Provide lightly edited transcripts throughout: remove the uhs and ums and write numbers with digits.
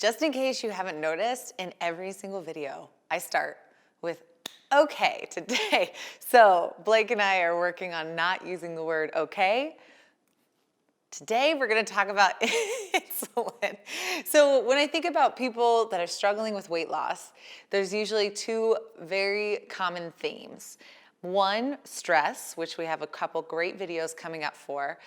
Just in case you haven't noticed, in every single video, I start with okay today. So Blake and I are working on not using the word okay. Today, we're gonna talk about insulin. So when I think about people that are struggling with weight loss, there's usually two very common themes. One, stress, which we have a couple great videos coming up for.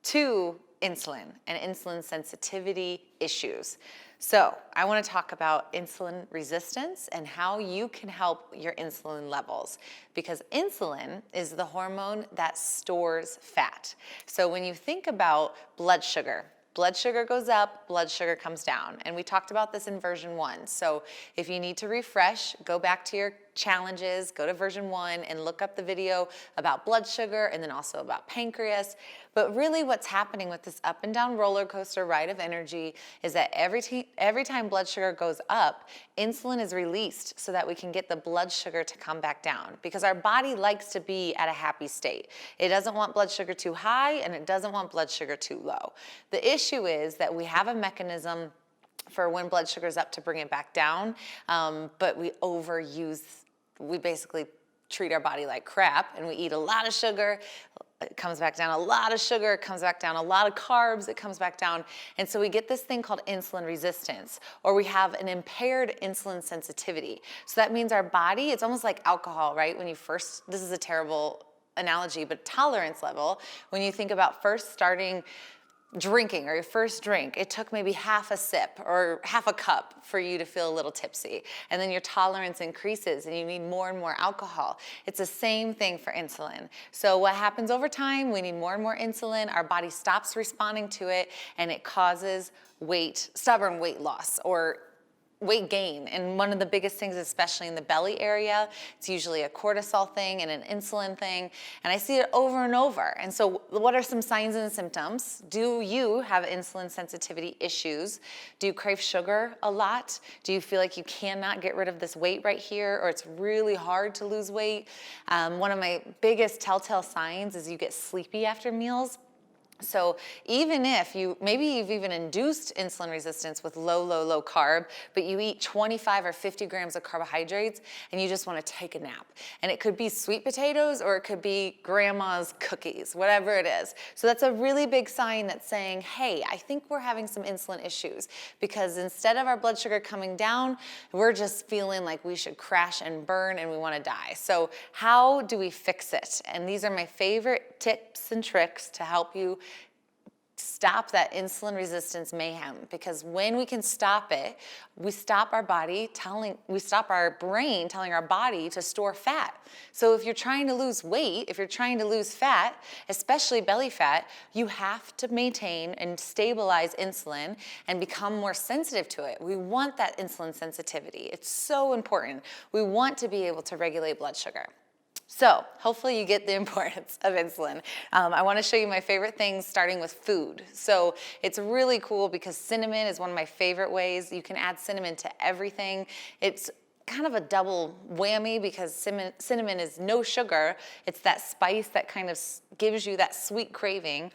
Two, insulin and insulin sensitivity issues. So I want to talk about insulin resistance and how you can help your insulin levels, because insulin is the hormone that stores fat. So when you think about blood sugar goes up, blood sugar comes down. And we talked about this in version 1. So if you need to refresh, go back to your challenges, go to version 1 and look up the video about blood sugar and then also about pancreas. But really what's happening with this up and down roller coaster ride of energy is that every time blood sugar goes up, insulin is released so that we can get the blood sugar to come back down, because our body likes to be at a happy state. It doesn't want blood sugar too high and it doesn't want blood sugar too low. The issue is that we have a mechanism for when blood sugar's up to bring it back down, but we basically treat our body like crap and we eat a lot of sugar, it comes back down, a lot of sugar, it comes back down, a lot of carbs, it comes back down. And so we get this thing called insulin resistance, or we have an impaired insulin sensitivity. So that means our body, it's almost like alcohol, right? This is a terrible analogy, but tolerance level, when you think about first starting drinking or your first drink, it took maybe half a sip or half a cup for you to feel a little tipsy. And then your tolerance increases and you need more and more alcohol. It's the same thing for insulin. So what happens over time, we need more and more insulin, our body stops responding to it, and it causes stubborn weight loss or weight gain. And one of the biggest things, especially in the belly area, it's usually a cortisol thing and an insulin thing. And I see it over and over. And so what are some signs and symptoms? Do you have insulin sensitivity issues? Do you crave sugar a lot? Do you feel like you cannot get rid of this weight right here, or it's really hard to lose weight? One of my biggest telltale signs is you get sleepy after meals. So even if maybe you've even induced insulin resistance with low carb, but you eat 25 or 50 grams of carbohydrates and you just want to take a nap. And it could be sweet potatoes or it could be grandma's cookies, whatever it is. So that's a really big sign that's saying, hey, I think we're having some insulin issues, because instead of our blood sugar coming down, we're just feeling like we should crash and burn and we want to die. So how do we fix it? And these are my favorite tips and tricks to help you stop that insulin resistance mayhem, because when we can stop it, we stop our brain telling our body to store fat. So if you're trying to lose weight, if you're trying to lose fat, especially belly fat, you have to maintain and stabilize insulin and become more sensitive to it. We want that insulin sensitivity. It's so important. We want to be able to regulate blood sugar. So hopefully you get the importance of insulin. I want to show you my favorite things, starting with food. So it's really cool because cinnamon is one of my favorite ways. You can add cinnamon to everything. It's kind of a double whammy because cinnamon is no sugar. It's that spice that kind of gives you that sweet craving,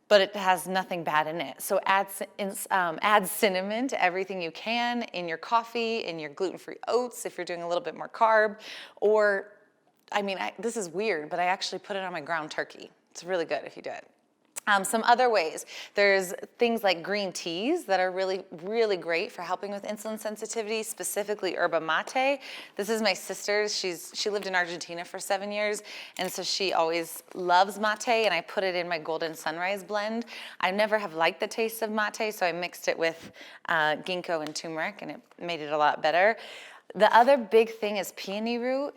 but it has nothing bad in it. So add cinnamon to everything you can, in your coffee, in your gluten-free oats if you're doing a little bit more carb, or this is weird, but I actually put it on my ground turkey. It's really good if you do it. Some other ways, there's things like green teas that are really, really great for helping with insulin sensitivity, specifically yerba mate. This is my sister's. She lived in Argentina for 7 years, and so she always loves mate, and I put it in my golden sunrise blend. I never have liked the taste of mate, so I mixed it with ginkgo and turmeric, and it made it a lot better. The other big thing is peony root.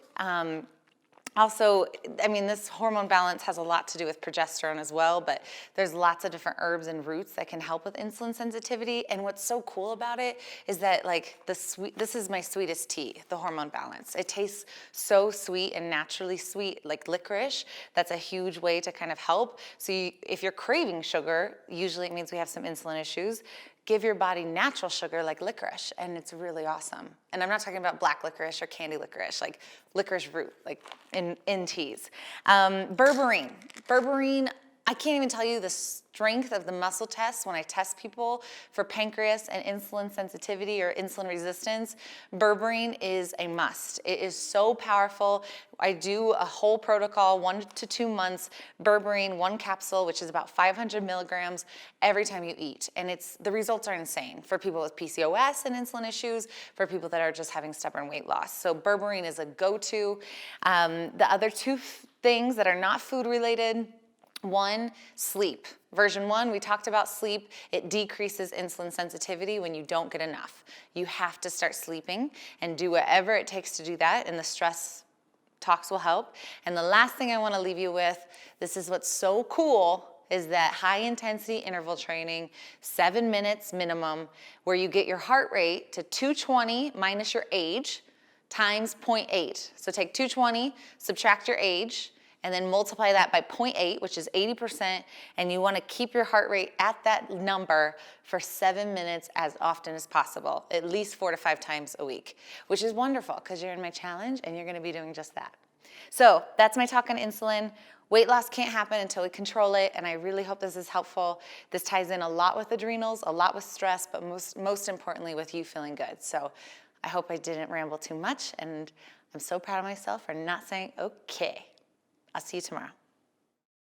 Also, this hormone balance has a lot to do with progesterone as well, but there's lots of different herbs and roots that can help with insulin sensitivity. And what's so cool about it is that this is my sweetest tea, the hormone balance. It tastes so sweet and naturally sweet, like licorice. That's a huge way to kind of help. So if you're craving sugar, usually it means we have some insulin issues. Give your body natural sugar like licorice, and it's really awesome. And I'm not talking about black licorice or candy licorice, like licorice root, like in teas. Berberine. Berberine, I can't even tell you the strength of the muscle tests when I test people for pancreas and insulin sensitivity or insulin resistance. Berberine is a must. It is so powerful. I do a whole protocol, 1 to 2 months, berberine, 1 capsule, which is about 500 milligrams every time you eat. And the results are insane for people with PCOS and insulin issues, for people that are just having stubborn weight loss. So berberine is a go-to. The other 2 things that are not food related, 1, sleep. Version 1, we talked about sleep. It decreases insulin sensitivity when you don't get enough. You have to start sleeping and do whatever it takes to do that, and the stress talks will help. And the last thing I want to leave you with, this is what's so cool, is that high intensity interval training, 7 minutes minimum, where you get your heart rate to 220 minus your age times 0.8. So take 220, subtract your age, and then multiply that by 0.8, which is 80%, and you want to keep your heart rate at that number for 7 minutes as often as possible, at least 4 to 5 times a week, which is wonderful because you're in my challenge and you're going to be doing just that. So that's my talk on insulin. Weight loss can't happen until we control it, and I really hope this is helpful. This ties in a lot with adrenals, a lot with stress, but most importantly with you feeling good. So I hope I didn't ramble too much, and I'm so proud of myself for not saying okay. I'll see you tomorrow.